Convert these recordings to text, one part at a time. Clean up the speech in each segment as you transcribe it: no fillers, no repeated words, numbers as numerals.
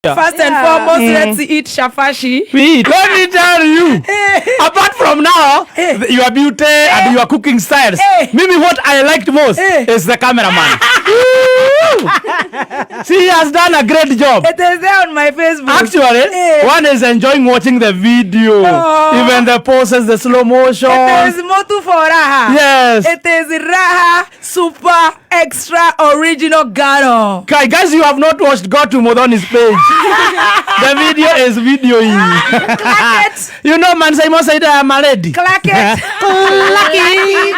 First and foremost, let's eat shafashi. Let me tell you, apart from now, your beauty and your cooking styles, maybe what I liked most is the cameraman. She has done a great job. It is there on my Facebook. Actually, one is enjoying watching the video, even the poses, the slow motion. It is motu for raha. Yes. It is raha, super, extra, original Ghana. Guys, you have not watched Go to Modoni's page. The video is videoing. Clack it. You know, man, Simon said I'm a lady. Clack it. Clack it.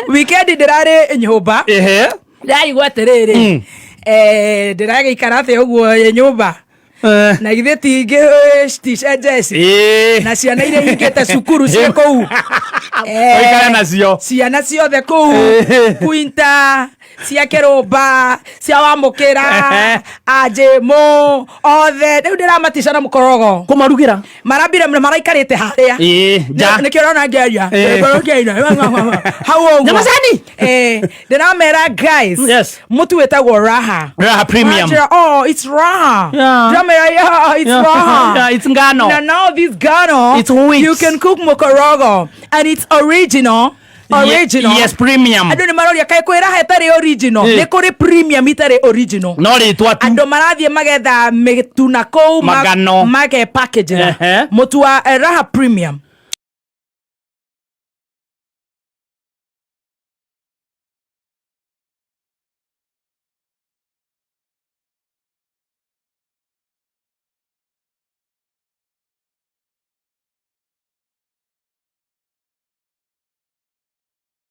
Weekend dirare nyoba. Dai gwaterere. Dirage ikarate ogwo nyoba. Na ithe tinge stisha Jesse. Na ciana iria ingete cukuru cia kou. Oikara nacio. Ciana ciothe kou. Kuinta cia Kirumba, cia Wamukira, Ajemo, othe riu ndiramatica na mukorogo Kumarugira marambire maraikarite haria nikirona ngeria how Nyamazani ndiramera guys mutu wetagwo raha premium. Oh, it's raha. Ndiramera it's raha. It's Ngano. Now this Ngano, it's wheat. You can cook mukorogo and it's original. Yes, premium. Andu ni maroria kai kwira hetari original ni kuri premium itari original no ritwa tu andu marathie magetha mituna kou magano mage package mutu wa raha premium